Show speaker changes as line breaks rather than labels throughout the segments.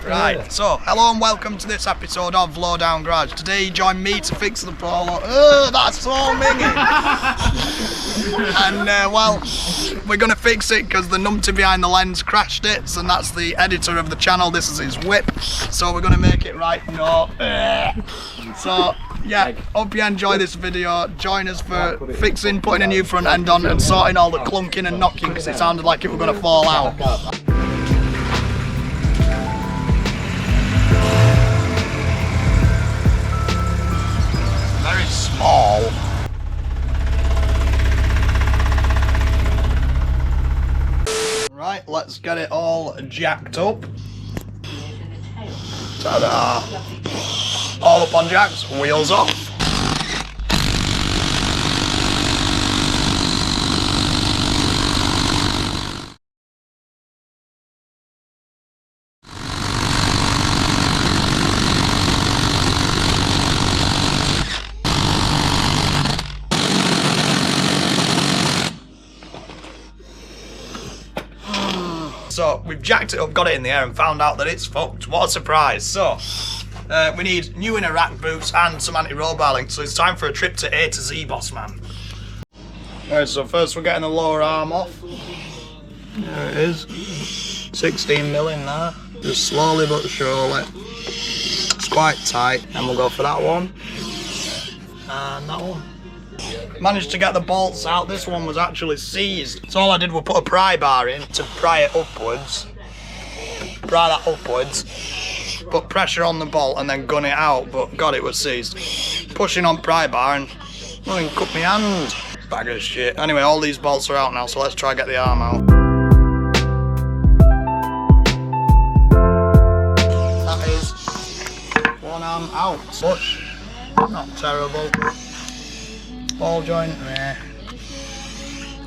Right, so hello and welcome to this episode of LowDown Garage. Today you join me to fix the Polo. Oh, that's so minging! And well, we're going to fix it because the numpty behind the lens crashed it, and that's the editor of the channel. This is his whip, so we're going to make it right. No. So yeah, hope you enjoy this video. Join us for fixing, putting a new front end on and sorting all the clunking and knocking because it sounded like it was going to fall out. Very small. Right, let's get it all jacked up. Ta-da! All up on jacks, wheels off. So we've jacked it up, got it in the air and found out that it's fucked. What a surprise. So we need new inner rack boots and some anti-roll bar links. So it's time for a trip to A to Z, boss man. Alright, so first we're getting the lower arm off. There it is. 16mm in there. Just slowly but surely. It's quite tight. And we'll go for that one. And that one. Managed to get the bolts out. This one was actually seized. So all I did was put a pry bar in to pry it upwards. Pry that upwards. Put pressure on the bolt and then gun it out. But God, it was seized. Pushing on pry bar and nothing cut my hand. Bag of shit. Anyway, all these bolts are out now, so let's try and get the arm out. That is one arm out. Push. Not terrible. Ball joint, meh.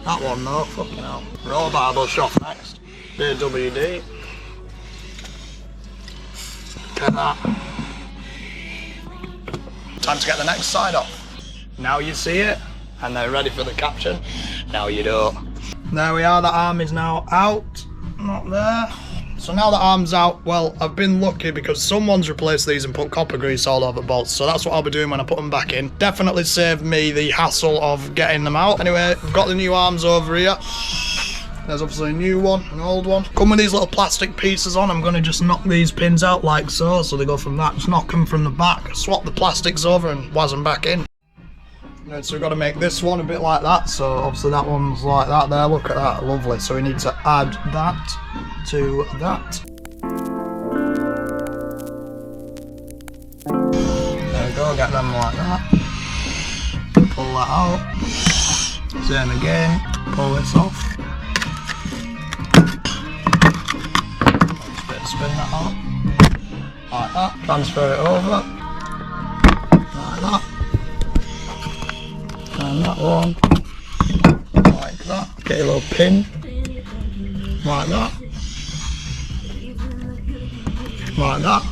That one though, fucking hell. Roll bar bush off next. Bit of WD. Get that. Time to get the next side off. Now you see it, and they're ready for the caption. Now you don't. There we are, the arm is now out. Not there. So now the arm's out, well, I've been lucky because someone's replaced these and put copper grease all over bolts, so that's what I'll be doing when I put them back in. Definitely saved me the hassle of getting them out. Anyway, we've got the new arms over here. There's obviously a new one, an old one. Come with these little plastic pieces on. I'm going to just knock these pins out like so they go from that. Just knock them from the back, swap the plastics over and waz them back in. Right, so we've got to make this one a bit like that, so obviously that one's like that there, look at that, lovely. So we need to add that to that. There we go, get them like that. Pull that out. Same again, pull this off. Just a bit of spin that out. Like that, transfer it over. Like that. And that one, like that. Get a little pin, like that, like that.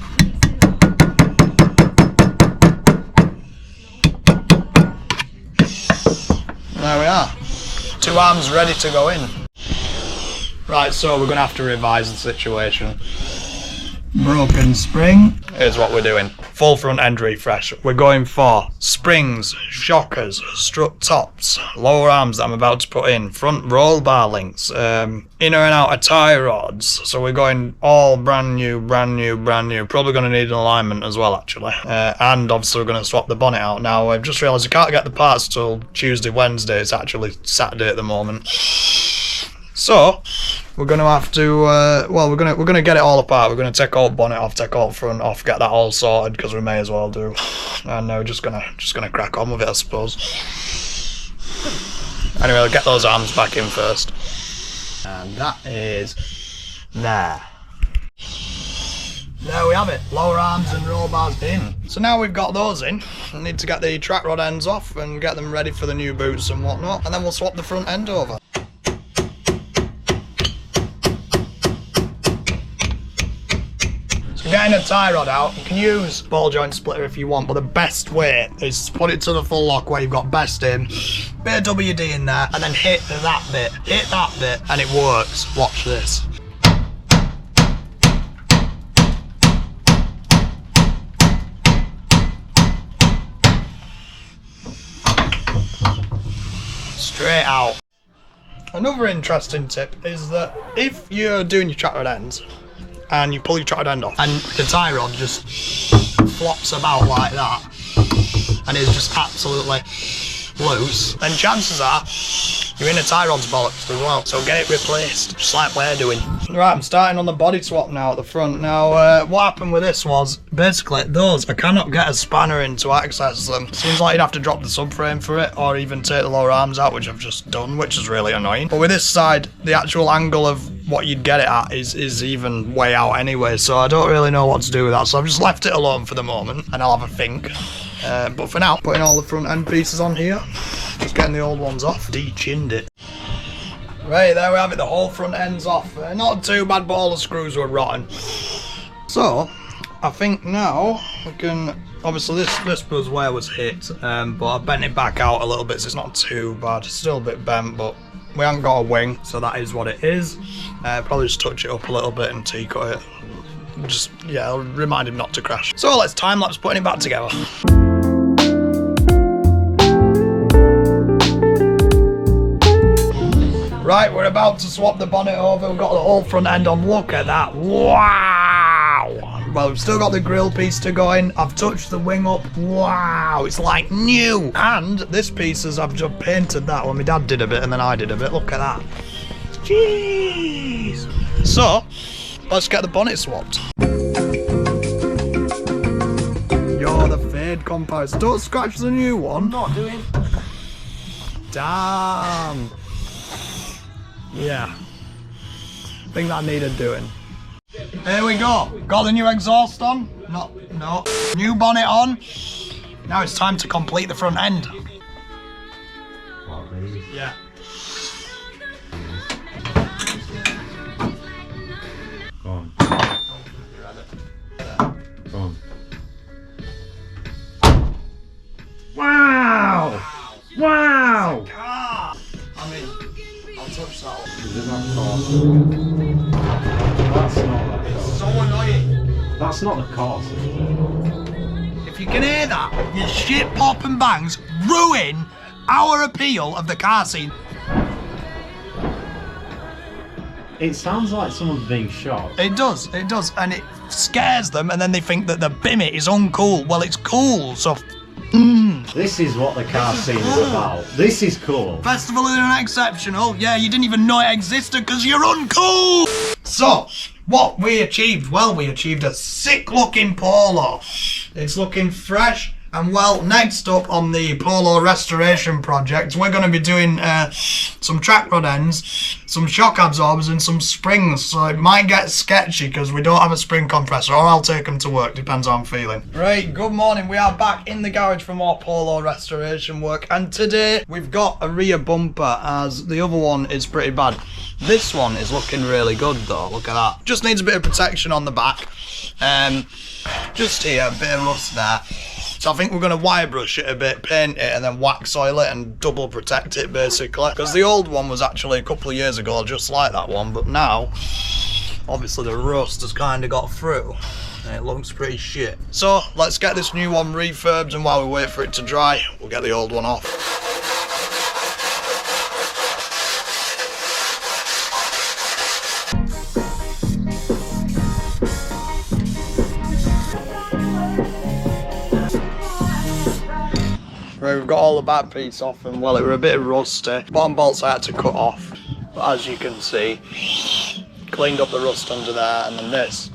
There we are. Two arms ready to go in. Right, so we're going to have to revise the situation. Broken spring. Here's what we're doing. Full front end refresh. We're going for springs, shockers, strut tops, lower arms that I'm about to put in, front roll bar links, inner and outer tie rods. So we're going all brand new. Probably going to need an alignment as well, actually. And obviously we're going to swap the bonnet out. Now I've just realised I can't get the parts till Tuesday, Wednesday. It's actually Saturday at the moment. So we're going to have to, well, we're going to get it all apart. We're going to take all the bonnet off, take all the front off, get that all sorted because we may as well do. And we're just gonna crack on with it, I suppose. Anyway, I'll get those arms back in first. And that is there. There we have it. Lower arms and roll bars in. So now we've got those in, we need to get the track rod ends off and get them ready for the new boots and whatnot. And then we'll swap the front end over. Getting a tie rod out, you can use ball joint splitter if you want, but the best way is to put it to the full lock where you've got best in, bit of WD in there, and then hit that bit, and it works. Watch this. straight out. Another interesting tip is that if you're doing your track rod ends and you pull your track rod end off and the tie rod just flops about like that and it's just absolutely loose, then chances are you're in a tie rod's bollocks as well. So get it replaced, just like we're doing. Right, I'm starting on the body swap now at the front. Now, what happened with this was, basically, those, I cannot get a spanner in to access them. Seems like you'd have to drop the subframe for it, or even take the lower arms out, which I've just done, which is really annoying. But with this side, the actual angle of what you'd get it at is even way out anyway, so I don't really know what to do with that. So I've just left it alone for the moment, and I'll have a think. But for now, putting all the front end pieces on here, just getting the old ones off. De-chinned it. Right, there we have it, the whole front end's off. Not too bad, but all the screws were rotten. So, I think now we can, obviously this was where it was hit, but I bent it back out a little bit, so it's not too bad. It's still a bit bent, but we haven't got a wing, so that is what it is. Probably just touch it up a little bit and T-cut it. Just, yeah, I'll remind him not to crash. So let's time-lapse putting it back together. Right, we're about to swap the bonnet over. We've got the whole front end on. Look at that. Wow! Well, we've still got the grille piece to go in. I've touched the wing up. Wow, it's like new. And this piece is, I've just painted that. Well, my dad did a bit and then I did a bit. Look at that. Jeez. So, let's get the bonnet swapped. You're the fade comparison. Don't scratch the new one.
I'm not doing.
Damn. Yeah, I think that needed doing. Here we go. Got the new exhaust on. No. New bonnet on. Now it's time to complete the front end. Yeah.
Go on. Go on. Wow! Wow!
I mean, I'll touch that.
Is it not coarse? That's not that coarse.
So annoying.
That's not the coarse.
If you can hear that, your shit pop and bangs ruin our appeal of the car scene.
It sounds like someone's being shot.
It does, and it scares them, and then they think that the Bimmy is uncool. Well, it's cool, so.
This is what the car scene is about. This is cool.
Festival is unexceptional. Yeah, you didn't even know it existed because you're uncool. So, what we achieved? Well, we achieved a sick-looking Polo. It's looking fresh. And well, next up on the Polo restoration project, we're going to be doing some track rod ends, some shock absorbers and some springs. So it might get sketchy because we don't have a spring compressor, or I'll take them to work, depends how I'm feeling. Right, good morning. We are back in the garage for more Polo restoration work. And today we've got a rear bumper as the other one is pretty bad. This one is looking really good though, look at that. Just needs a bit of protection on the back. Just here, a bit of rust there. So I think we're going to wire brush it a bit, paint it and then wax oil it and double protect it basically. Because the old one was actually a couple of years ago just like that one, but now obviously the rust has kind of got through and it looks pretty shit. So let's get this new one refurbed, and while we wait for it to dry we'll get the old one off. Right, we've got all the back piece off and well, it were a bit rusty. Bottom bolts I had to cut off, but as you can see, cleaned up the rust under there, and then this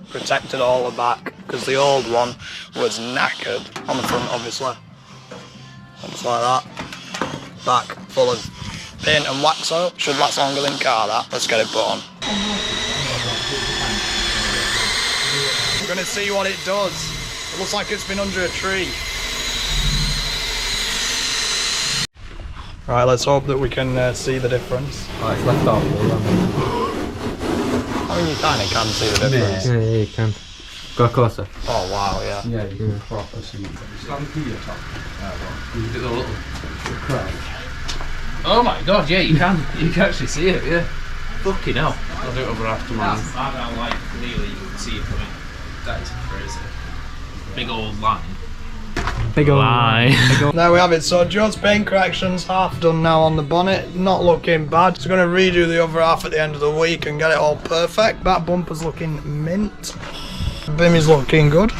protected all the back because the old one was knackered. On the front obviously, looks like that. Back full of paint and wax oil. Should last longer than car that. Let's get it put on. We're gonna see what it does. It looks like it's been under a tree. Right, let's hope that we can see the difference.
Oh, it's left off.
I mean, you kind of can see the difference.
Yeah, you can. Go closer.
Oh, wow, yeah.
Yeah, you can proper see it.
Stand through your top. You did a little crack. Oh my god, yeah, you can. You can actually see it, yeah. Fucking hell. I'll do it over after mine. I don't like, clearly you can see it coming. That is crazy. Big old line.
Big ol'
lie.
There we have it. So Joe's paint correction's half done now on the bonnet. Not looking bad. He's going to redo the other half at the end of the week and get it all perfect. That bumper's looking mint. Bim is looking good.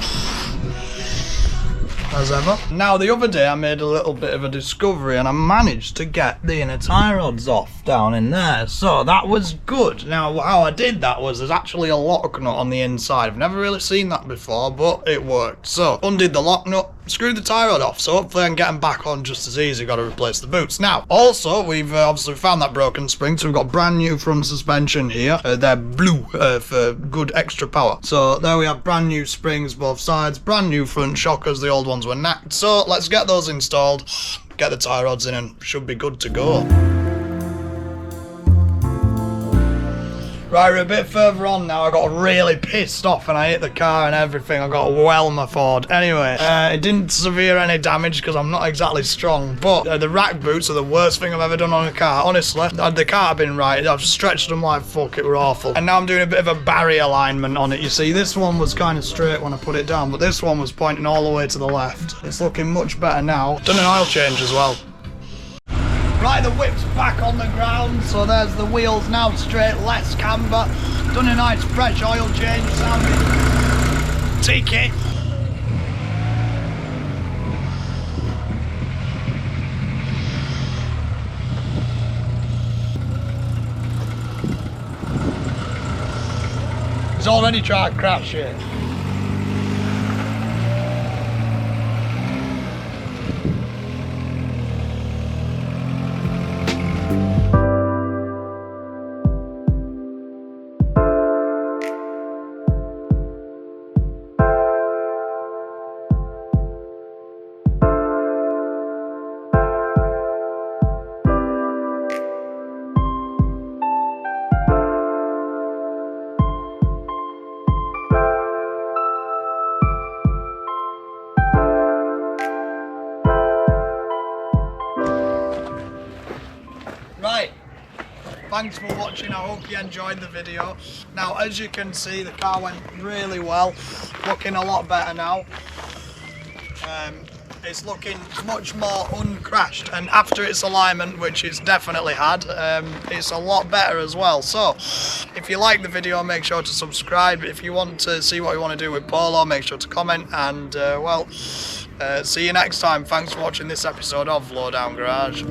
As ever. Now the other day I made a little bit of a discovery and I managed to get the inner tie rods off down in there, so that was good. Now how I did that was there's actually a lock nut on the inside. I've never really seen that before, but it worked. So undid the lock nut, screwed the tie rod off, so hopefully I can get them back on just as easy. Got to replace the boots. Now also we've obviously found that broken spring, so we've got brand new front suspension here. They're blue for good extra power. So there we have brand new springs both sides, brand new front shockers. The old ones were knacked, so let's get those installed, get the tie rods in, and should be good to go. Right, we're a bit further on now. I got really pissed off and I hit the car and everything. I got well my Ford. Anyway, it didn't severe any damage because I'm not exactly strong, but the rack boots are the worst thing I've ever done on a car. Honestly, had the car been right, I've stretched them like fuck. It were awful. And now I'm doing a bit of a barrier alignment on it. You see, this one was kind of straight when I put it down, but this one was pointing all the way to the left. It's looking much better now. Done an oil change as well. Right, the whip's back on the ground, so there's the wheels now straight, less camber. Done a nice fresh oil change, sounding tiki. He's already tried to crash it. Right, thanks for watching. I hope you enjoyed the video. Now, as you can see, the car went really well. Looking a lot better now. It's looking much more uncrashed, and after its alignment, which it's definitely had, it's a lot better as well. So if you like the video, make sure to subscribe. If you want to see what you want to do with Polo, make sure to comment, and see you next time. Thanks for watching this episode of LowDown Garage.